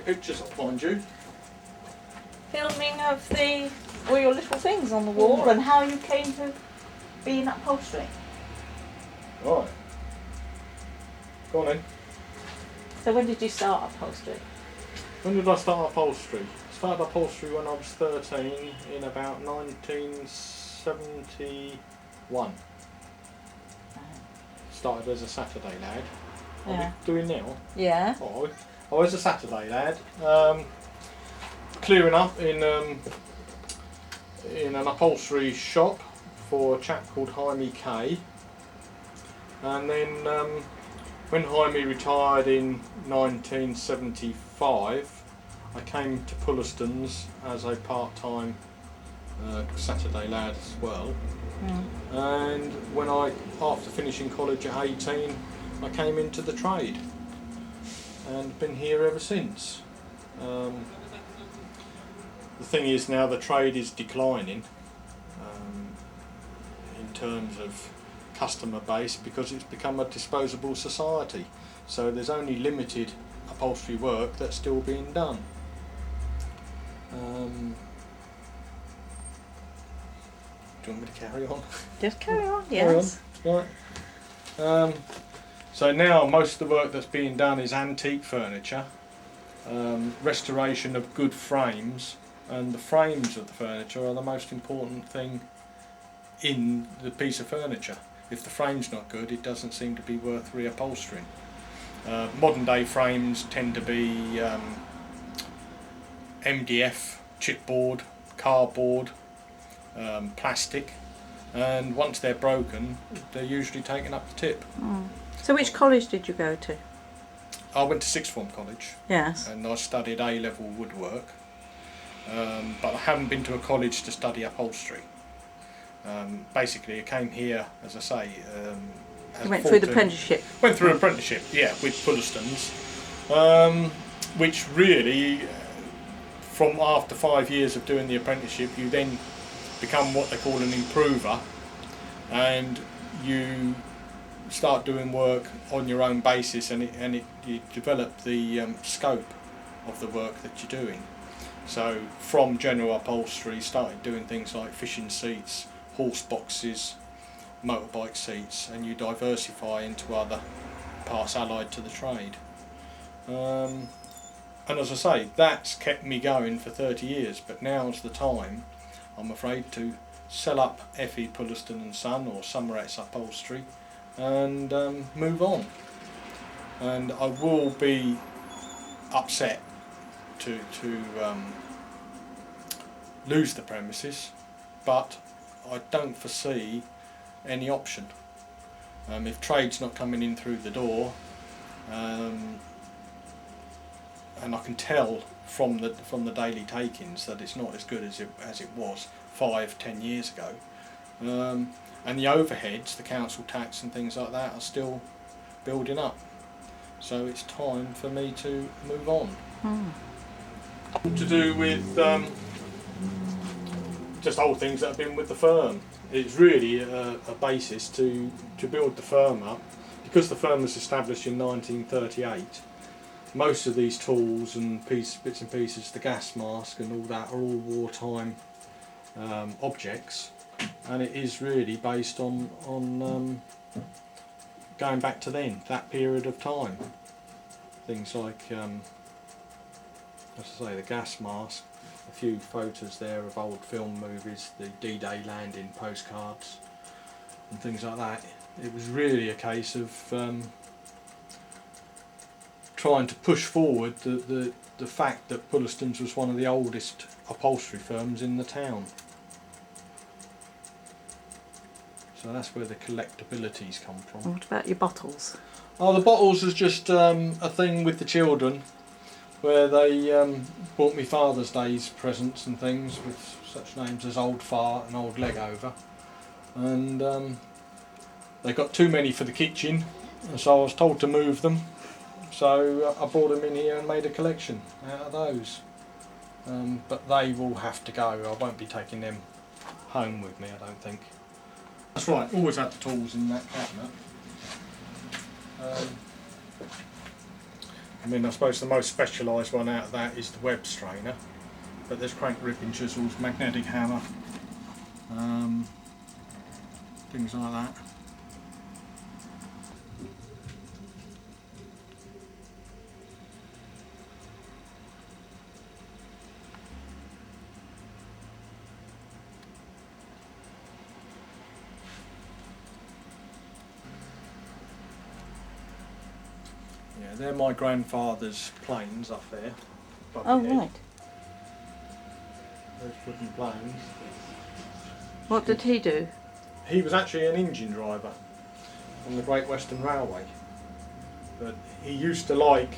pictures, I'll find you. Filming of all your little things on the wall and how you came to be in upholstery. Right. Go on then. So when did you start upholstery? When did I start upholstery? I started upholstery when I was 13 in about 1971. Started as a Saturday lad. Are we doing now? Yeah. Oh, I was a Saturday lad. Clearing up in an upholstery shop for a chap called Jaime Kay. And then when Jaime retired in 1975, I came to Pulestons as a part-time Saturday lad as well. And when after finishing college at 18, I came into the trade and been here ever since. The thing is now the trade is declining in terms of customer base because it's become a disposable society. So there's only limited upholstery work that's still being done. Do you want me to carry on? Just carry on, yes. Carry on. Right. So now most of the work that's being done is antique furniture, restoration of good frames, and the frames of the furniture are the most important thing in the piece of furniture. If the frame's not good, it doesn't seem to be worth reupholstering. Modern day frames tend to be MDF, chipboard, cardboard, plastic, and once they're broken, they're usually taken up the tip. So which college did you go to? I went to sixth form college. Yes. And I studied A-level woodwork, but I haven't been to a college to study upholstery. Basically, I came here, as I say, You went through the apprenticeship? Went through an apprenticeship, yeah, with Pulestons, which really, from after 5 years of doing the apprenticeship, you then become what they call an improver, and you start doing work on your own basis, and you develop the scope of the work that you're doing. So from general upholstery, started doing things like fishing seats, horse boxes, motorbike seats, and you diversify into other parts allied to the trade. And as I say, that's kept me going for 30 years, but now's the time, I'm afraid, to sell up F.E. Puleston & Son or Someretts Upholstery and move on. And I will be upset to lose the premises, but I don't foresee any option. If trade's not coming in through the door, and I can tell from the daily takings that it's not as good as it was 5-10 years ago, and the overheads, the council tax and things like that, are still building up. So it's time for me to move on. To do with just old things that have been with the firm. It's really a basis to build the firm up, because the firm was established in 1938. Most of these tools and bits and pieces, the gas mask and all that, are all wartime objects, and it is really based on going back to then, that period of time. Things like, as I say, the gas mask, a few photos there of old film movies, the D-Day landing postcards and things like that. It was really a case of trying to push forward the fact that Pulestons was one of the oldest upholstery firms in the town. So that's where the collectabilities come from. What about your bottles? Oh, the bottles was just a thing with the children, where they bought me Father's Day's presents and things with such names as Old Fart and Old Legover, and they got too many for the kitchen, and so I was told to move them. So I brought them in here and made a collection out of those. But they will have to go. I won't be taking them home with me, I don't think. That's right, always had the tools in that cabinet. I mean, I suppose the most specialised one out of that is the web strainer, but there's crank ripping chisels, magnetic hammer, things like that. Yeah, they're my grandfather's planes up there. Oh, right. Those wooden planes. What did he do? He was actually an engine driver on the Great Western Railway. But he used to like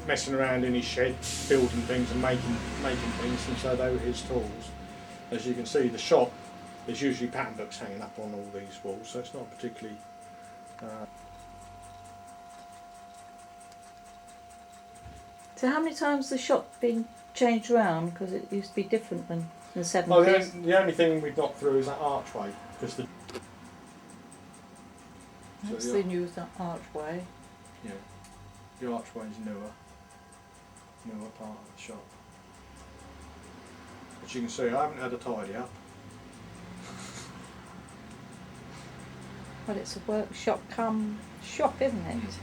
messing around in his shed, building things and making things, and so they were his tools. As you can see, the shop, there's usually pattern books hanging up on all these walls, so it's not particularly... So how many times has the shop been changed around? Because it used to be different than in the 70s. Well, the only thing we've got through is that archway, because the... That's the new archway. Yeah, the archway's newer part of the shop. As you can see, I haven't had a tidy up. Well, it's a workshop come shop, isn't it? Just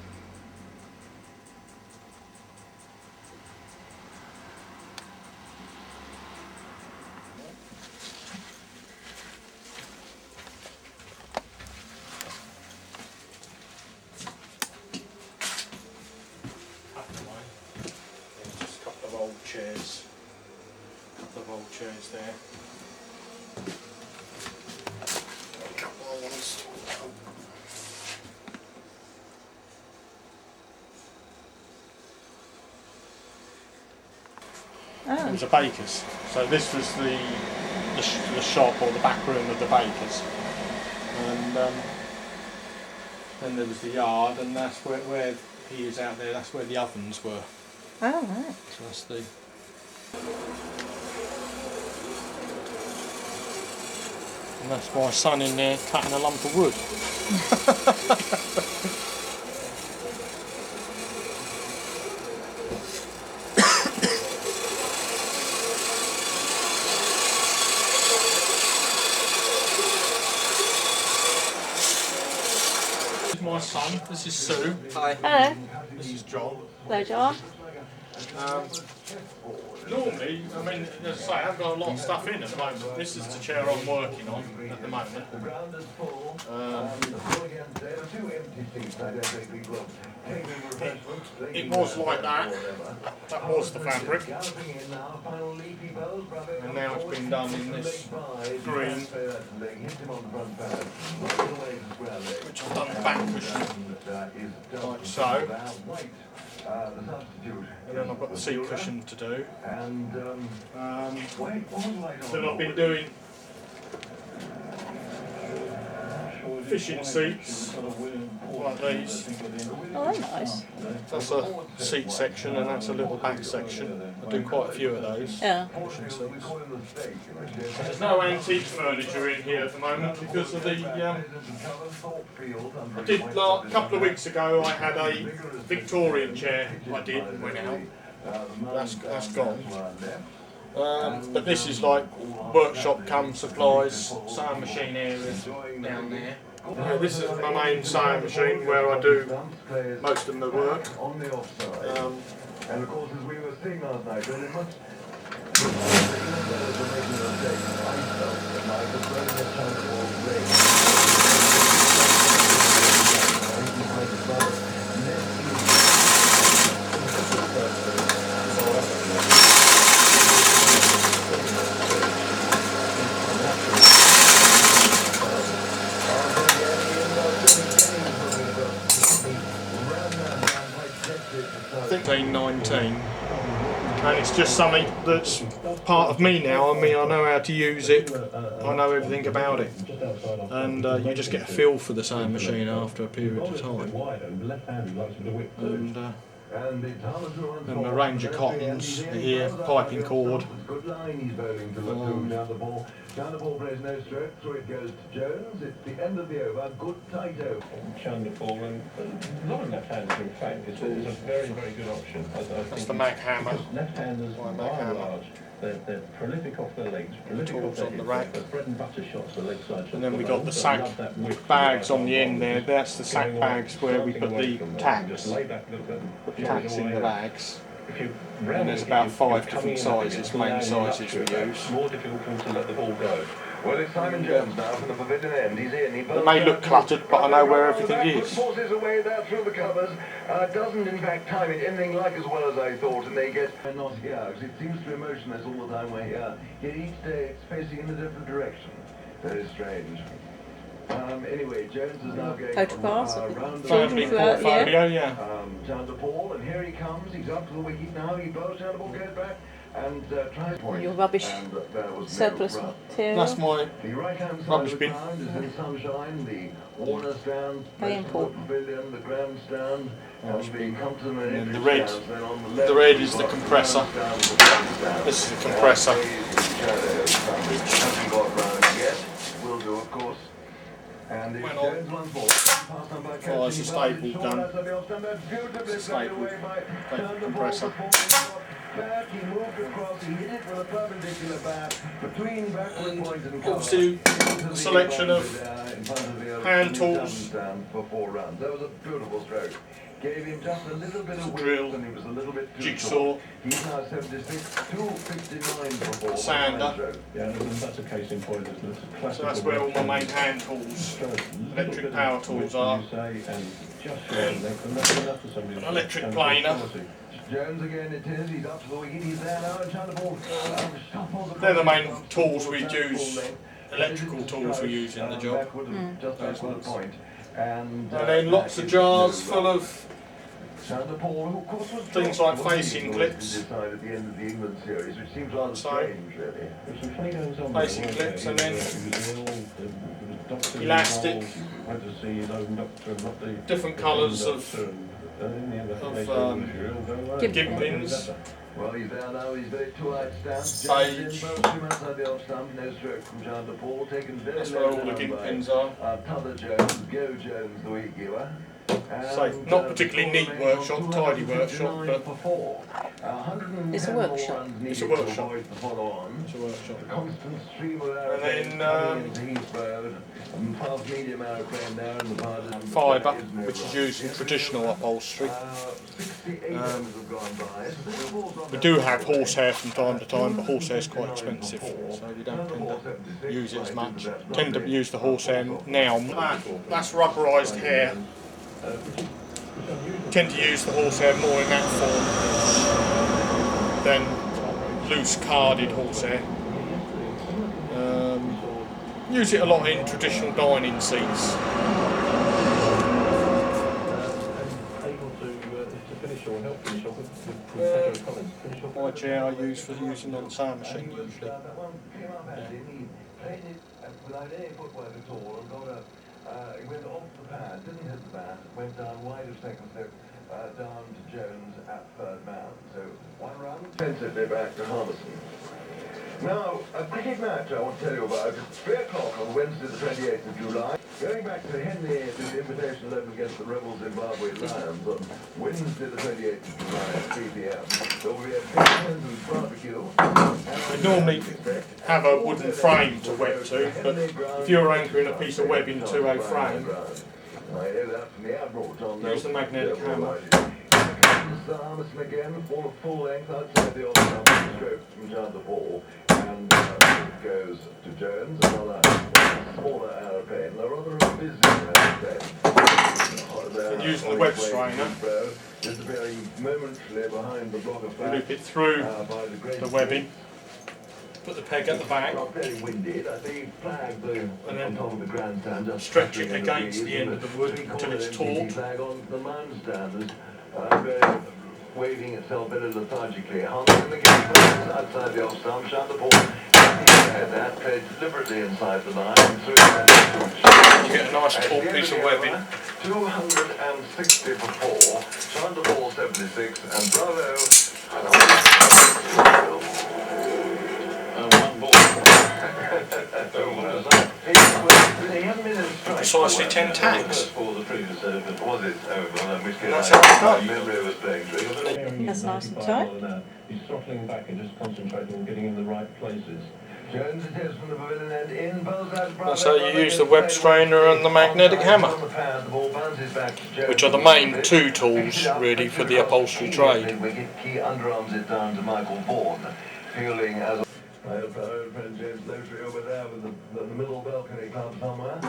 a couple of old chairs. There. A couple of ones. Oh. It was a baker's. So this was the shop or the back room of the baker's. And then there was the yard, and that's where he is out there, that's where the ovens were. Oh, right. So that's the... And that's my son in there cutting a lump of wood. This is my son, this is Sue. Hi. Hello. This is John. Hello, John. Normally, I mean, as I say, I haven't got a lot of stuff in at the moment. This is the chair I'm working on at the moment. It was like that. That was the fabric. And now it's been done in this green, which I've done the back cushion, like so. And then I've got the seat cushion to do. Then I've been doing fishing seats like these. Oh, that's nice. That's a seat section and that's a little back section. I do quite a few of those. Yeah. Fishing seats. There's no antique furniture in here at the moment because of the... I did a couple of weeks ago, I had a Victorian chair I did and went out. That's gone. But this is like workshop come supplies, sewing machine area down there. Yeah, this is my main sewing machine where I do most of the work. And of course, as we were seeing last night, very much. I think 19, and it's just something that's part of me now. I mean, I know how to use it, I know everything about it, and you just get a feel for the sewing machine after a period of time. And And a range of cottons here, piping cord. Good line he's bowling to Luton down the ball. Down the ball plays no stroke, through it goes to Jones. It's the end of the over, good tight over. Chand the ball and a lot of left-handers in fact is a very, very good option. That's the mag hammer. Left-handers by and large, they're prolific off their legs, prolific off their on the rack. hips, bread and butter shots, the leg side shots. And then we got the sack bags on the end there. That's the sack bags where we put the tacks. Put the tacks in the bags. And there's about 5 different sizes, main sizes we use. More difficult for them to let the ball go. Well, it's Simon Jones now from the pavilion end. He's in. It may look cluttered, but I know where everything is. Forces away there through the covers. Doesn't in fact time it anything like as well as I thought, and they get not here because it seems to be motionless all the time we're here. Yet each day it's facing in a different direction. Very strange. Anyway, Jones is now going Photographs of round the Family portfolio, yeah. Down the ball, and here he comes. He's up to the wicket now. He bowls down the ball, goes back, and tries to point. Your rubbish And there was surplus no run. material. That's my The right-hand side rubbish of the bin. ground is in sunshine. The Warner stand, Very the important. pavilion, the grandstand, and the Compton and And the Ipswich red. stands. Then on the left The red we've is the got compressor. grandstand, the grandstand. This is the compressor. Hasn't got round yet. Will do, of course. And it's Went on. Jones one ball. Passed on by Oh, it's a staple gun. It's a staple compressor. Back, he moved across, he hit it with a perpendicular bat between backward point and Also, cover. a selection of In front of the hand tools. stand for 4 runs. That was a beautiful stroke. Gave him just a little bit of drill, width and he was a little bit too jigsaw. short. He's now 76, 259 for 4. Sander. Yeah, and that's a case in point. So that's where all my main hand tools, electric power tools are. An electric planer. Jones again it is, he's up to the wicket, he's there now and trying to ball. They're the main tools we use, electrical tools we use in the job. Just Those over the ones. point. And then lots of jars full of things like facing clips. Decide at the end of the England series, which seems rather So, strange, really. facing clips and then elastic, different colours of gimp pins. Well, he's there now, he's very two-eyed stance. Beige. Outside the off stump, no stroke from John de Paul, taken very That's where all the gimp pins are. T'other Jones, Go Jones, the wicket giver. So, not particularly neat workshop, tidy workshop, but It's a workshop. It's a workshop. It's it's a workshop. constant stream of And then, past medium aeroplane there and the part of Fibre, which is used in traditional upholstery. 68 overs have gone by. We do have horsehair from time to time, but horsehair is quite expensive, so we don't tend to use it as much. Tend to use the horsehair now. That's rubberised hair. Tend to use the horsehair more in that form than loose carded horsehair. Use it a lot in traditional dining seats. My chair I use for using on the sewing machine usually. He went off the pad, didn't hit the bat, went down wide of second slip, down to Jones at third man. So 1 run. Defensively back to Harmison. Now, a cricket match I want to tell you about. It's 3 o'clock on Wednesday the 28th of July. Going back to Henley to the Invitation 11 against the Rebel Zimbabwe Lions on Wednesday the 28th of July at 3 p.m. There will be a Penzance barbecue. We normally have a wooden frame to web to, but if you're anchoring a piece of web into a frame, use the magnetic hammer. Harmison again, full length outside the off stroke from John de Paul, and it goes to Jones, another smaller aeroplane, a rather busy aeroplane. Using the web strainer, Disappearing momentarily behind the block of flags. loop it through the webbing, put the peg at the back, Not very winded. I think flag on then top of the grandstand. Just stretch it against the end of the wood until it's taut. Flag on the mound stand is very waving itself very lethargically. Harmison again outside the off stump, shot the ball. That played deliberately inside the line. You get a nice taut piece of webbing. 260 for 4, Chant the ball 76, and Bravo. One ball. Precisely 10 tacks. Was it? That's how it's done. Memory was playing tricks. That's nice and tight. He's throttling back and just concentrating on getting in the right places. Jones attempts from the pavilion end in, bowls out Bravo. That's how you use the web strainer and the magnetic hammer, which are the main two tools really for the upholstery trade. He underarms it down to Michael Vaughan, feeling as my old friend James Lotry over there with the middle balcony club somewhere,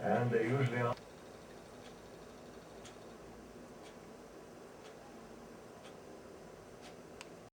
and they usually are.